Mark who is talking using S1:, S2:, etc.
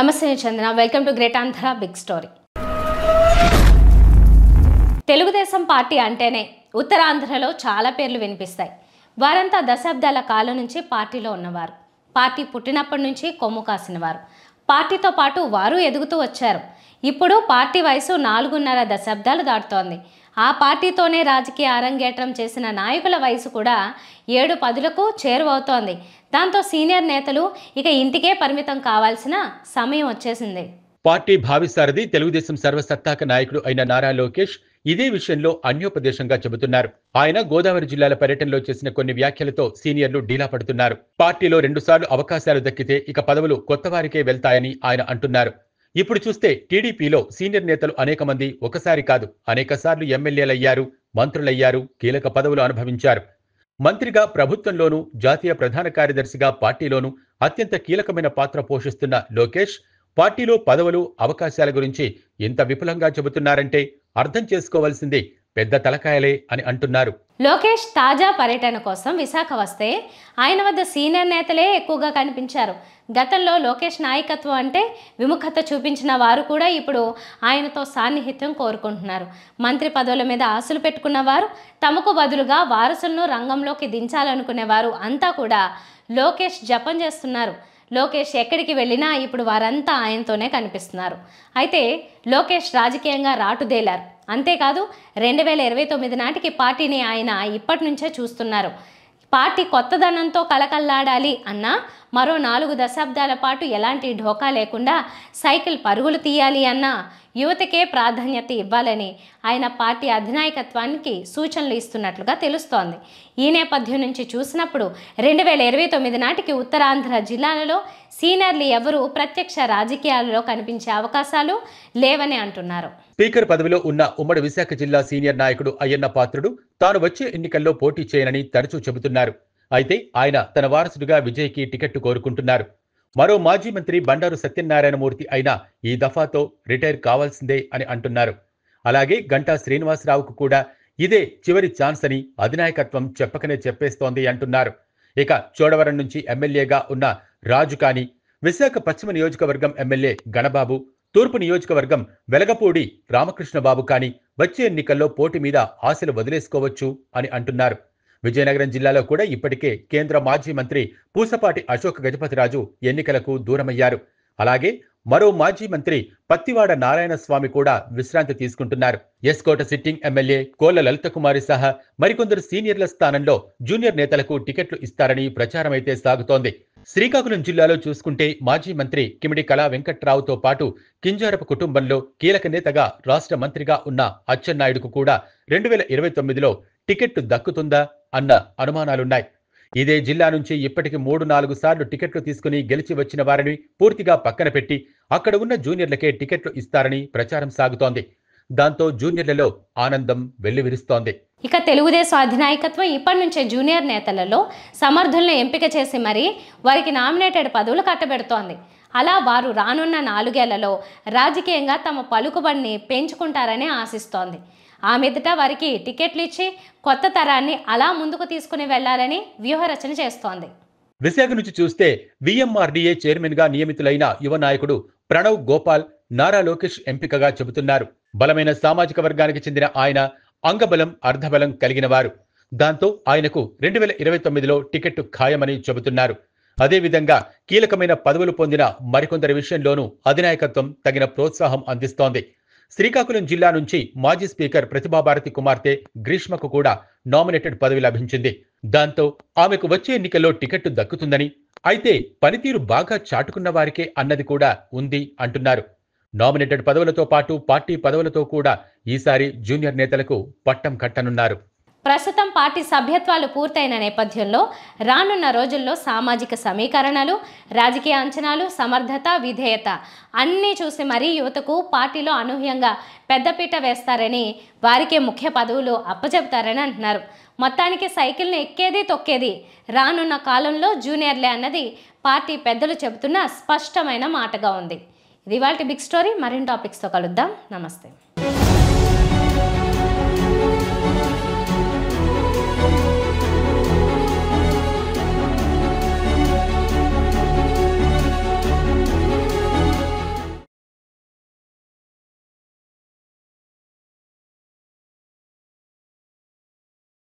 S1: నమస్తే Chandana, welcome to great Andhra big story. Telugu Desam party అంటేనే ఉత్తరాంధ్రలో చాలా పేర్లు వినిపిస్తాయి. వారంతా దశాబ్దాల కాలం నుంచి పార్టీలో ఉన్నవారు. పార్టీ పుట్టినప్పటి నుంచి కొమ్ము కాసినవారు. పార్టీతో పాటు వారు ఎదుగుతూ వచ్చారు. ఇప్పుడు పార్టీ వయసు 4.5 దశాబ్దాలు దాటుతోంది. ఆ పార్టీతోనే రాజకీయ అరంగేట్రం చేసిన నాయకుల వయసు కూడా 7-10లకు చేరువవుతోంది. దాంతో సీనియర్ నేతలు ఇక ఇంటికే పరిమితం కావాల్సిన సమయం వచ్చేసింది.
S2: పార్టీ భావిసారథి తెలుగుదేశం సర్వసత్తాక నాయకుడు అయిన నారా లోకేష్ ఇదే విషయంలో అన్యోపదేశంగా చెబుతున్నారు. ఆయన గోదావరి జిల్లాల పర్యటనలో చేసిన కొన్ని వ్యాఖ్యలతో సీనియర్లు డీలా పడుతున్నారు. పార్టీలో 2 సార్లు అవకాశాలు దక్కితే ఇక పదవులు కొత్త వారికే వెళ్తాయని ఆయన అంటున్నారు. ఇప్పుడు చూస్తే టీడీపీలో సీనియర్ నేతలు అనేక మంది ఒకసారి కాదు అనేక సార్లు ఎమ్మెల్యేలయ్యారు, మంత్రులయ్యారు, కీలక పదవులు అనుభవించారు. మంత్రిగా ప్రభుత్వంలోనూ, జాతీయ ప్రధాన కార్యదర్శిగా పార్టీలోనూ అత్యంత కీలకమైన పాత్ర పోషిస్తున్న లోకేష్ పార్టీలో పదవులు, అవకాశాల గురించి ఇంత విపులంగా చెబుతున్నారంటే అర్థం చేసుకోవాల్సింది పెద్ద తలకాయలే అని అంటున్నారు.
S1: లోకేష్ తాజా పర్యటన కోసం విశాఖ వస్తే ఆయన వద్ద సీనియర్ నేతలే ఎక్కువగా కనిపించారు. గతంలో లోకేష్ నాయకత్వం అంటే విముఖత చూపించిన వారు కూడా ఇప్పుడు ఆయనతో సాన్నిహిత్యం కోరుకుంటున్నారు. మంత్రి పదవుల మీద ఆశలు పెట్టుకున్న వారు, తమకు బదులుగా వారసులను రంగంలోకి దించాలనుకునేవారు అంతా కూడా లోకేష్ జపం చేస్తున్నారు. లోకేష్ ఎక్కడికి వెళ్ళినా ఇప్పుడు వారంతా ఆయనతోనే కనిపిస్తున్నారు. అయితే లోకేష్ రాజకీయంగా రాటుదేలారు. అంతేకాదు 2029 నాటికి పార్టీని ఆయన ఇప్పటి నుంచే చూస్తున్నారు. పార్టీ కొత్తదనంతో కలకల్లాడాలి అన్నా, మరో 4 దశాబ్దాల పాటు ఎలాంటి ఢోకా లేకుండా సైకిల్ పరుగులు తీయాలి అన్నా యువతకే ప్రాధాన్యత ఇవ్వాలని ఆయన పార్టీ అధినాయకత్వానికి సూచనలు ఇస్తున్నట్లుగా తెలుస్తోంది. ఈ నేపథ్యం నుంచి చూసినప్పుడు 2029 నాటికి ఉత్తరాంధ్ర జిల్లాలలో సీనియర్లు ఎవరూ ప్రత్యక్ష రాజకీయాలలో కనిపించే అవకాశాలు లేవని అంటున్నారు.
S2: స్పీకర్ పదవిలో ఉన్న ఉమ్మడి విశాఖ జిల్లా సీనియర్ నాయకుడు అయ్యన్న పాత్రుడు తాను వచ్చే ఎన్నికల్లో పోటీ చేయనని తరచూ చెబుతున్నారు. అయితే ఆయన తన వారసుడిగా విజయ్కి టికెట్ కోరుకుంటున్నారు. మరో మాజీ మంత్రి బండారు సత్యనారాయణమూర్తి అయినా ఈ దఫాతో రిటైర్ కావాల్సిందే అని అంటున్నారు. అలాగే గంటా శ్రీనివాసరావుకు కూడా ఇదే చివరి ఛాన్స్ అని అధినాయకత్వం చెప్పకనే చెప్పేస్తోంది అంటున్నారు. ఇక చోడవరం నుంచి ఎమ్మెల్యేగా ఉన్న రాజు కానీ, విశాఖ పశ్చిమ నియోజకవర్గం ఎమ్మెల్యే గణబాబు, తూర్పు నియోజకవర్గం వెలగపూడి రామకృష్ణబాబు కానీ వచ్చే ఎన్నికల్లో పోటీ మీద ఆశలు వదిలేసుకోవచ్చు అని అంటున్నారు. విజయనగరం జిల్లాలో కూడా ఇప్పటికే కేంద్ర మాజీ మంత్రి పూసపాటి అశోక్ గజపతిరాజు ఎన్నికలకు దూరమయ్యారు. అలాగే మరో మాజీ మంత్రి పత్తివాడ నారాయణ స్వామి కూడా విశ్రాంతి తీసుకుంటున్నారు. ఎస్కోట సిట్టింగ్ ఎమ్మెల్యే కోళ్ల లలితకుమారి సహా మరికొందరు సీనియర్ల స్థానంలో జూనియర్ నేతలకు టికెట్లు ఇస్తారని ప్రచారమైతే సాగుతోంది. శ్రీకాకుళం జిల్లాలో చూసుకుంటే మాజీ మంత్రి కిమిడి కళా వెంకట్రావుతో పాటు కింజారపు కుటుంబంలో కీలక నేతగా రాష్ట్ర మంత్రిగా ఉన్న అచ్చెన్నాయుడుకు కూడా 2029లో టికెట్టు దక్కుతుందా అన్న అనుమానాలున్నాయి. ఇదే జిల్లా నుంచి ఇప్పటికి 3-4 సార్లు టికెట్లు తీసుకుని గెలిచి వచ్చిన వారిని పూర్తిగా పక్కన పెట్టి అక్కడ ఉన్న జూనియర్లకే టికెట్లు ఇస్తారని ప్రచారం సాగుతోంది. దాంతో జూనియర్లలో ఆనందం వెల్లివిరుస్తోంది.
S1: ఇక తెలుగుదేశం అధినాయకత్వం ఇప్పటి నుంచే జూనియర్ నేతలలో సమర్థులను ఎంపిక చేసి మరీ వారికి నామినేటెడ్ పదవులు కట్టబెడుతోంది. అలా వారు రానున్న 4 ఏళ్లలో రాజకీయంగా తమ పలుకుబడిని పెంచుకుంటారని ఆశిస్తోంది. ఆ మీదట వారికి టికెట్లు ఇచ్చి కొత్త తరాన్ని అలా ముందుకు తీసుకుని వెళ్లాలని వ్యూహరచన చేస్తోంది.
S2: విశాఖ నుంచి చూస్తే విఎంఆర్డీఏ చైర్మన్ గా నియమితులైన యువ నాయకుడు ప్రణవ్ గోపాల్ నారా లోకేష్ ఎంపికగా చెబుతున్నారు. బలమైన సామాజిక వర్గానికి చెందిన ఆయన అంగబలం, అర్ధబలం కలిగిన వారు. దాంతో ఆయనకు 2029లో టికెట్ ఖాయమని చెబుతున్నారు. అదేవిధంగా కీలకమైన పదవులు పొందిన మరికొందరి విషయంలోనూ అధినాయకత్వం తగిన ప్రోత్సాహం అందిస్తోంది. శ్రీకాకుళం జిల్లా నుంచి మాజీ స్పీకర్ ప్రతిభాభారతి కుమార్తె గ్రీష్మకు కూడా నామినేటెడ్ పదవి లభించింది. దాంతో ఆమెకు వచ్చే ఎన్నికల్లో టికెట్టు దక్కుతుందని, అయితే పనితీరు బాగా చాటుకున్న వారికే అన్నది కూడా ఉంది అంటున్నారు. నామినేటెడ్ పదవులతో పాటు పార్టీ పదవులతో కూడా ఈసారి జూనియర్ నేతలకు పట్టం కట్టనున్నారు.
S1: ప్రస్తుతం పార్టీ సభ్యత్వాలు పూర్తయిన నేపథ్యంలో రానున్న రోజుల్లో సామాజిక సమీకరణలు, రాజకీయ అంచనాలు, సమర్థత, విధేయత అన్నీ చూసి మరీ యువతకు పార్టీలో అనూహ్యంగా పెద్దపీట వేస్తారని, వారికే ముఖ్య పదవులు అప్పచెబుతారని అంటున్నారు. మొత్తానికి సైకిల్ని ఎక్కేది తొక్కేది రానున్న కాలంలో జూనియర్లే అన్నది పార్టీ పెద్దలు చెబుతున్న స్పష్టమైన మాటగా ఉంది. ఇది ఇవాల్టి బిగ్ స్టోరీ. మరిన్ని టాపిక్స్తో కలుద్దాం. నమస్తే.